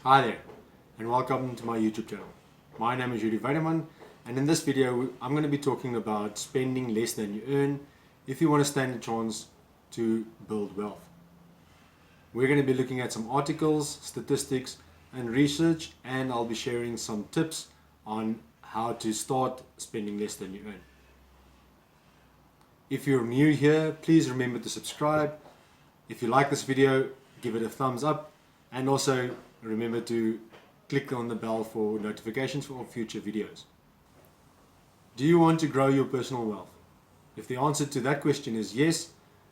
Hi there, and welcome to my YouTube channel. My name is Weide-Market, and in this video I'm going to be talking about spending less than you earn if you want to stand a chance to build wealth. We're going to be looking at some articles, statistics and research, and I'll be sharing some tips on how to start spending less than you earn. If you're new here, please remember to subscribe. If you like this video, give it a thumbs up, and also remember to click on the bell for notifications for future videos. Do you want to grow your personal wealth? If the answer to that question is yes,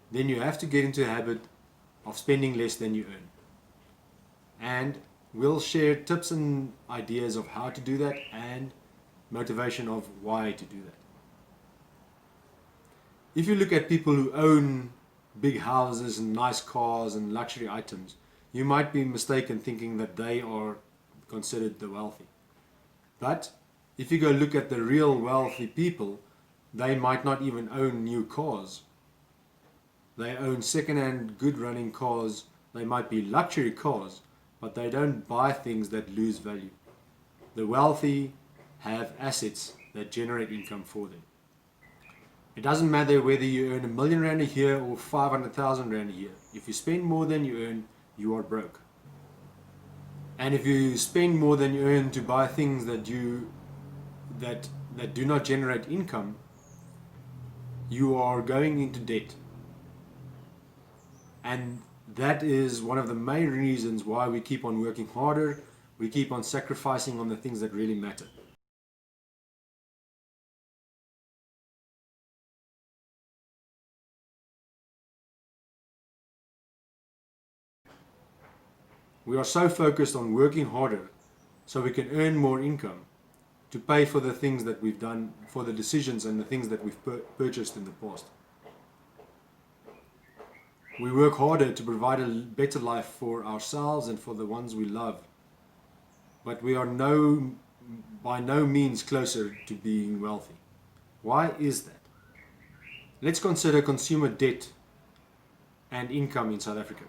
then you have to get into a habit of spending less than you earn. And we'll share tips and ideas of how to do that and motivation of why to do that. If you look at people who own big houses and nice cars and luxury items, you might be mistaken thinking that they are considered the wealthy. But if you go look at the real wealthy people, they might not even own new cars. They own second-hand, good running cars. They might be luxury cars, but they don't buy things that lose value. The wealthy have assets that generate income for them. It doesn't matter whether you earn R1 million a year or 500,000 Rand a year. If you spend more than you earn, you are broke. And if you spend more than you earn to buy things that do not generate income, you are going into debt. And that is one of the main reasons why we keep on working harder, we keep on sacrificing on the things that really matter. We are so focused on working harder so we can earn more income to pay for the things that we've done, for the decisions and the things that we've purchased in the past. We work harder to provide a better life for ourselves and for the ones we love, but we are by no means closer to being wealthy. Why is that? Let's consider consumer debt and income in South Africa.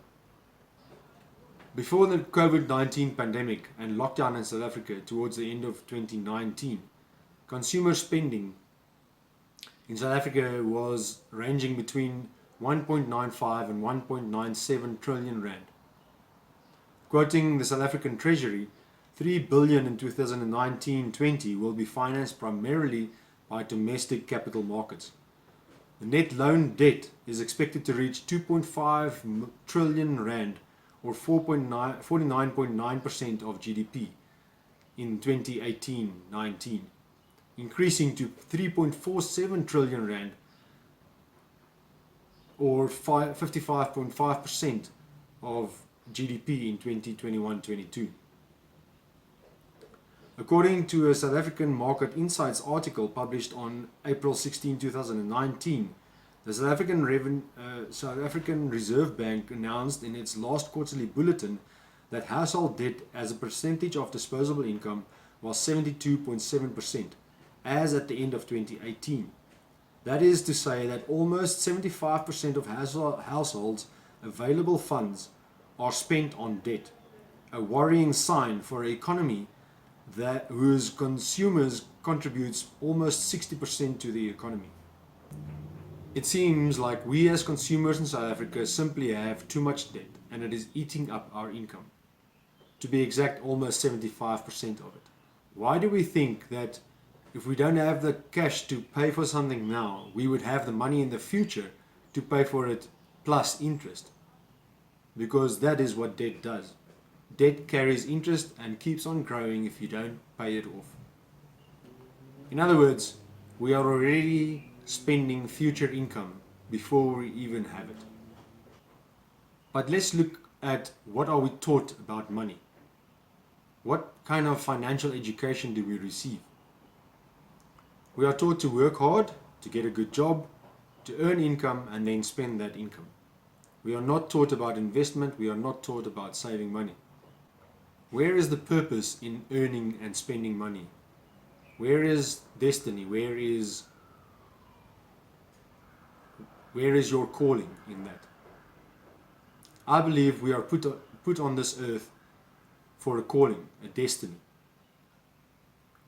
Before the COVID-19 pandemic and lockdown in South Africa towards the end of 2019, consumer spending in South Africa was ranging between 1.95 and 1.97 trillion Rand. Quoting the South African Treasury, 3 billion in 2019-20 will be financed primarily by domestic capital markets. The net loan debt is expected to reach 2.5 trillion Rand, or 49.9% of GDP in 2018-19, increasing to 3.47 trillion Rand, or 55.5% of GDP in 2021-22. According to a South African Market Insights article published on April 16, 2019, the South African Reserve Bank announced in its last quarterly bulletin that household debt as a percentage of disposable income was 72.7%, as at the end of 2018. That is to say that almost 75% of households' available funds are spent on debt, a worrying sign for an economy whose consumers contributes almost 60% to the economy. It seems like we as consumers in South Africa simply have too much debt, and it is eating up our income. To be exact, almost 75% of it. Why do we think that if we don't have the cash to pay for something now, we would have the money in the future to pay for it plus interest? Because that is what debt does. Debt carries interest and keeps on growing if you don't pay it off. In other words, we are already spending future income before we even have it. But let's look at what are we taught about money. What kind of financial education do we receive? We are taught to work hard, to get a good job, to earn income and then spend that income. We are not taught about investment, we are not taught about saving money. Where is the purpose in earning and spending money? Where is destiny? Where is your calling in that? I believe we are put on this earth for a calling, a destiny.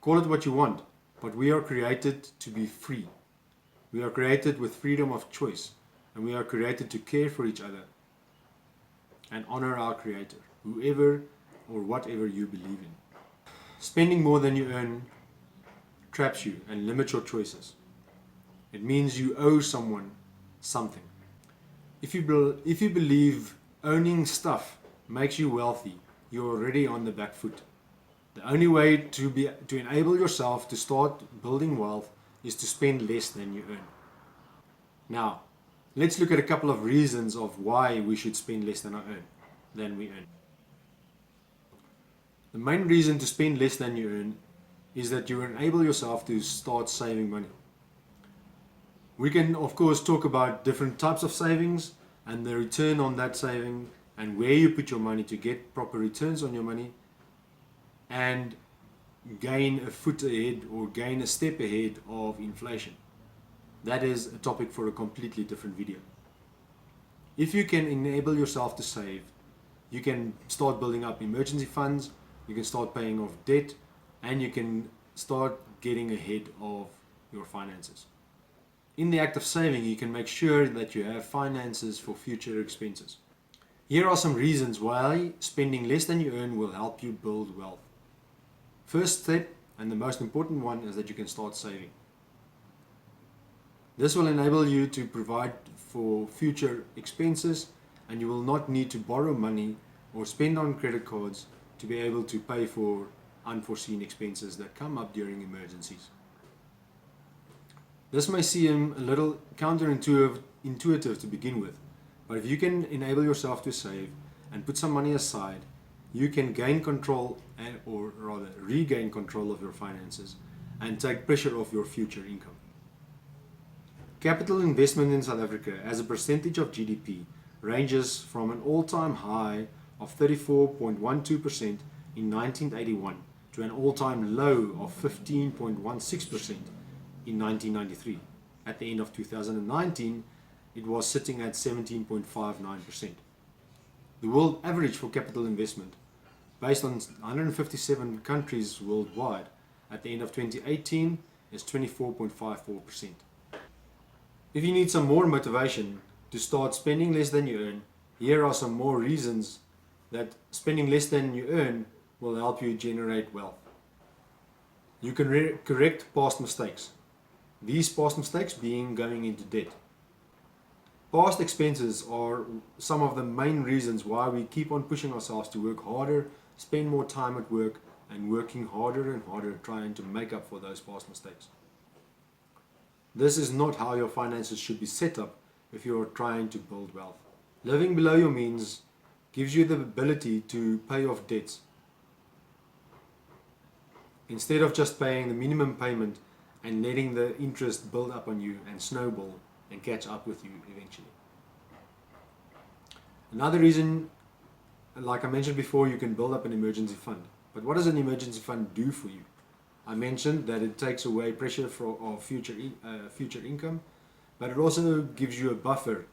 Call it what you want, but we are created to be free. We are created with freedom of choice, and we are created to care for each other and honor our Creator, whoever or whatever you believe in. Spending more than you earn traps you and limits your choices. It means you owe someone something. If you believe owning stuff makes you wealthy, you're already on the back foot. The only way to enable yourself to start building wealth is to spend less than you earn. Now, let's look at a couple of reasons of why we should spend less than we earn. The main reason to spend less than you earn is that you enable yourself to start saving money. We can, of course, talk about different types of savings and the return on that saving and where you put your money to get proper returns on your money and gain a foot ahead or gain a step ahead of inflation. That is a topic for a completely different video. If you can enable yourself to save, you can start building up emergency funds, you can start paying off debt, and you can start getting ahead of your finances. In the act of saving, you can make sure that you have finances for future expenses. Here are some reasons why spending less than you earn will help you build wealth. First step, and the most important one, is that you can start saving. This will enable you to provide for future expenses, and you will not need to borrow money or spend on credit cards to be able to pay for unforeseen expenses that come up during emergencies. This may seem a little counterintuitive to begin with, but if you can enable yourself to save and put some money aside, you can gain control or rather regain control of your finances and take pressure off your future income. Capital investment in South Africa as a percentage of GDP ranges from an all-time high of 34.12% in 1981 to an all-time low of 15.16% in 1993. At the end of 2019, it was sitting at 17.59%. The world average for capital investment, based on 157 countries worldwide, at the end of 2018 is 24.54%. If you need some more motivation to start spending less than you earn, here are some more reasons that spending less than you earn will help you generate wealth. You can correct past mistakes. These past mistakes being going into debt. Past expenses are some of the main reasons why we keep on pushing ourselves to work harder, spend more time at work, and working harder and harder trying to make up for those past mistakes. This is not how your finances should be set up if you are trying to build wealth. Living below your means gives you the ability to pay off debts instead of just paying the minimum payment and letting the interest build up on you and snowball and catch up with you eventually. Another reason, like I mentioned before, you can build up an emergency fund. But what does an emergency fund do for you? I mentioned that it takes away pressure of future income, but it also gives you a buffer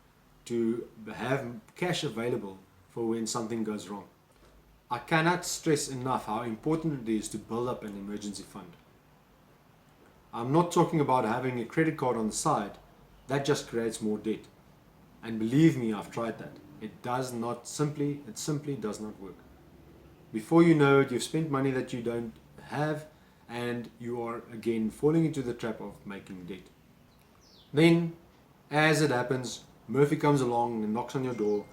to have cash available for when something goes wrong. I cannot stress enough how important it is to build up an emergency fund. I'm not talking about having a credit card on the side. That just creates more debt. And believe me, I've tried that. It simply does not work. Before you know it, you've spent money that you don't have, and you are again falling into the trap of making debt. Then, as it happens, Murphy comes along and knocks on your door,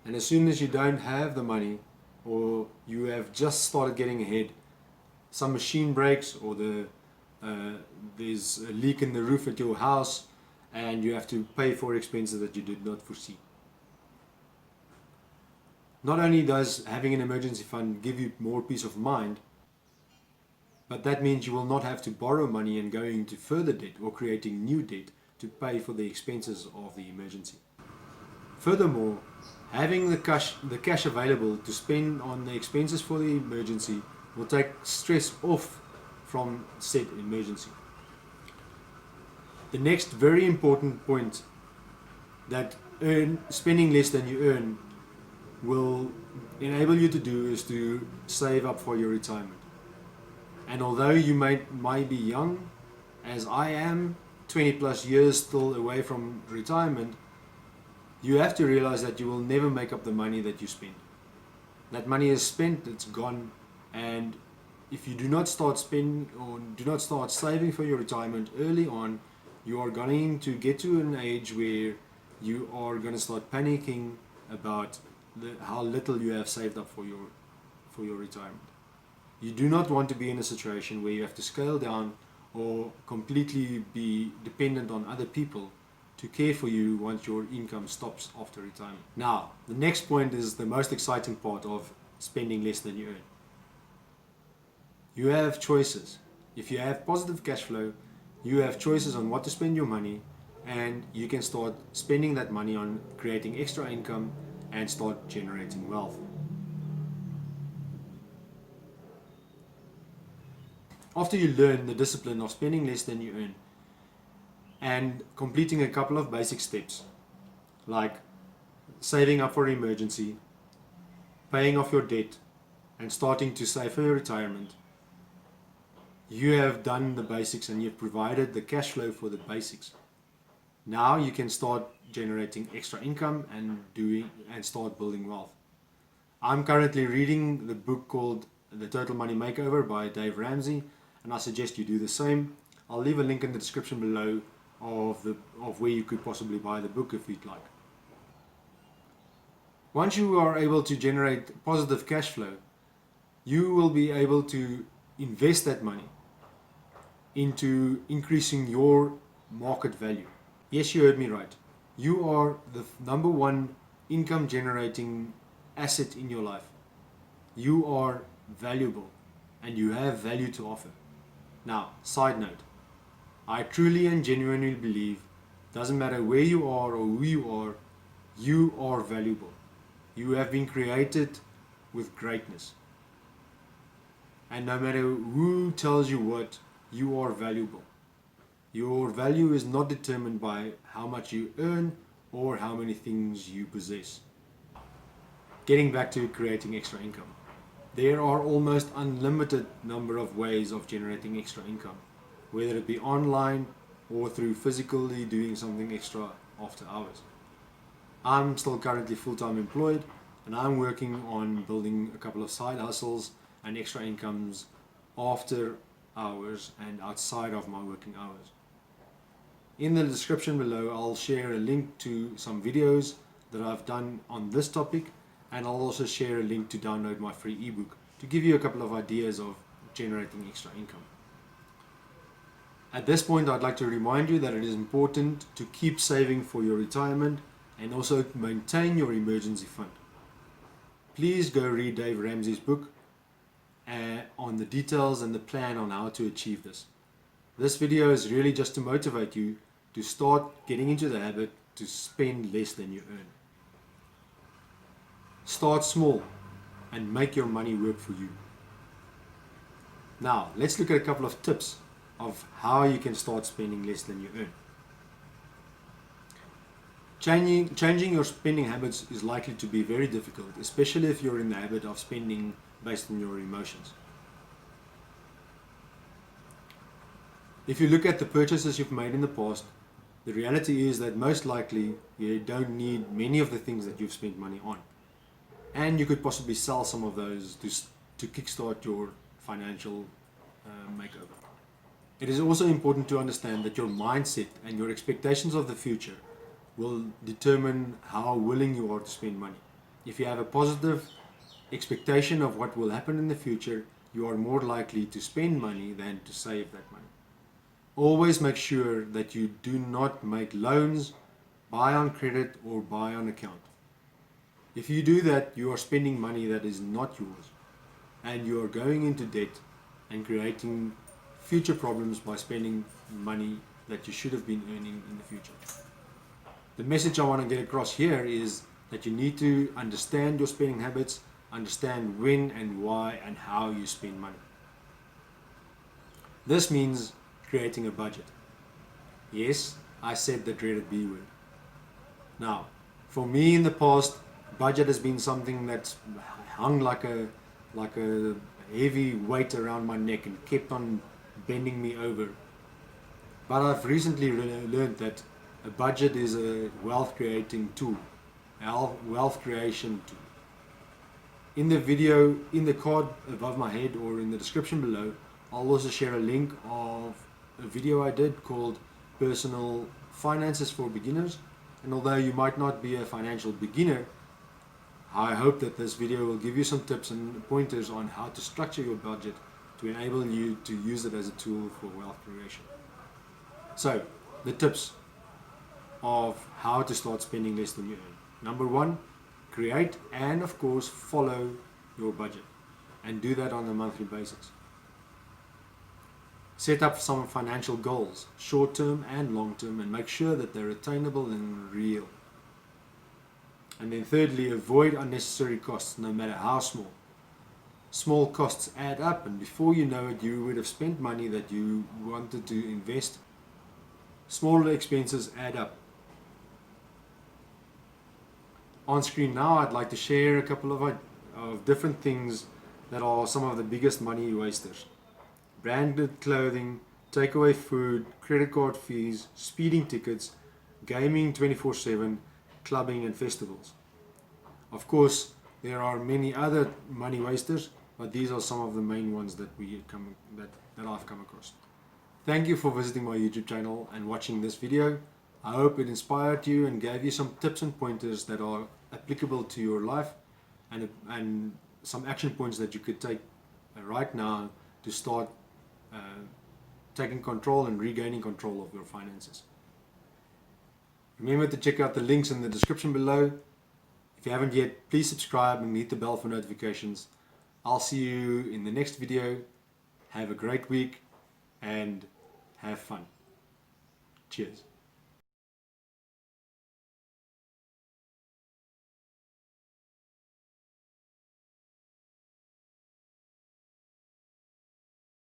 and as soon as you don't have the money, or you have just started getting ahead, some machine breaks, or there's a leak in the roof at your house, and you have to pay for expenses that you did not foresee. Not only does having an emergency fund give you more peace of mind, but that means you will not have to borrow money and go into further debt or creating new debt to pay for the expenses of the emergency. Furthermore, having the cash available to spend on the expenses for the emergency will take stress off from said emergency. The next very important point, that spending less than you earn will enable you to do is to save up for your retirement. And although you might be young, as I am, 20 plus years still away from retirement, you have to realize that you will never make up the money that you spend. That money is spent, it's gone, and if you do not start spending or do not start saving for your retirement early on, you are going to get to an age where you are going to start panicking about how little you have saved up for your retirement. You do not want to be in a situation where you have to scale down or completely be dependent on other people to care for you once your income stops after retirement. Now, the next point is the most exciting part of spending less than you earn. You have choices. If you have positive cash flow, you have choices on what to spend your money, and you can start spending that money on creating extra income and start generating wealth. After you learn the discipline of spending less than you earn and completing a couple of basic steps like saving up for an emergency, paying off your debt, and starting to save for your retirement, you have done the basics and you've provided the cash flow for the basics. Now you can start generating extra income and start building wealth. I'm currently reading the book called The Total Money Makeover by Dave Ramsey, and I suggest you do the same. I'll leave a link in the description below of where you could possibly buy the book if you'd like. Once you are able to generate positive cash flow, you will be able to invest that money into increasing your market value. Yes, you heard me right. You are the number one income generating asset in your life. You are valuable and you have value to offer. Now, side note, I truly and genuinely believe, doesn't matter where you are or who you are valuable. You have been created with greatness. And no matter who tells you what, you are valuable. Your value is not determined by how much you earn or how many things you possess. Getting back to creating extra income. There are almost unlimited number of ways of generating extra income, whether it be online or through physically doing something extra after hours. I'm still currently full-time employed, and I'm working on building a couple of side hustles and extra incomes after hours and outside of my working hours. In the description below, I'll share a link to some videos that I've done on this topic, and I'll also share a link to download my free ebook to give you a couple of ideas of generating extra income. At this point, I'd like to remind you that it is important to keep saving for your retirement and also maintain your emergency fund. Please go read Dave Ramsey's book on the details and the plan on how to achieve this. This video is really just to motivate you to start getting into the habit to spend less than you earn. Start small and make your money work for you. Now, let's look at a couple of tips of how you can start spending less than you earn. Changing your spending habits is likely to be very difficult, especially if you're in the habit of spending based on your emotions. If you look at the purchases you've made in the past, the reality is that most likely you don't need many of the things that you've spent money on. And you could possibly sell some of those to kickstart your financial makeover. It is also important to understand that your mindset and your expectations of the future will determine how willing you are to spend money. If you have a positive expectation of what will happen in the future, you are more likely to spend money than to save that money. Always make sure that you do not make loans, buy on credit, or buy on account. If you do that, you are spending money that is not yours, and you are going into debt and creating future problems by spending money that you should have been earning in the future. The message I want to get across here is that you need to understand your spending habits, understand when and why and how you spend money. This means creating a budget. Yes, I said the dreaded B word. Now, for me in the past, Budget has been something that's hung like a heavy weight around my neck and kept on bending me over. But I've recently learned that a budget is a wealth creating tool, a wealth creation tool. In the video, in the card above my head or in the description below, I'll also share a link of a video I did called Personal Finances for Beginners. And although you might not be a financial beginner, I hope that this video will give you some tips and pointers on how to structure your budget to enable you to use it as a tool for wealth creation. So, the tips of how to start spending less than you earn. Number one, create and of course follow your budget, and do that on a monthly basis. Set up some financial goals, short term and long term, and make sure that they're attainable and real. And then thirdly, avoid unnecessary costs, no matter how small. Small costs add up, and before you know it, you would have spent money that you wanted to invest. Smaller expenses add up. On screen now, I'd like to share a couple of different things that are some of the biggest money wasters. Branded clothing, takeaway food, credit card fees, speeding tickets, gaming 24/7, clubbing and festivals. Of course, there are many other money wasters, but these are some of the main ones that I've come across. Thank you for visiting my YouTube channel and watching this video. I hope it inspired you and gave you some tips and pointers that are applicable to your life, and some action points that you could take right now to start taking control and regaining control of your finances. Remember to check out the links in the description below. If you haven't yet, please subscribe and hit the bell for notifications. I'll see you in the next video. Have a great week and have fun. Cheers.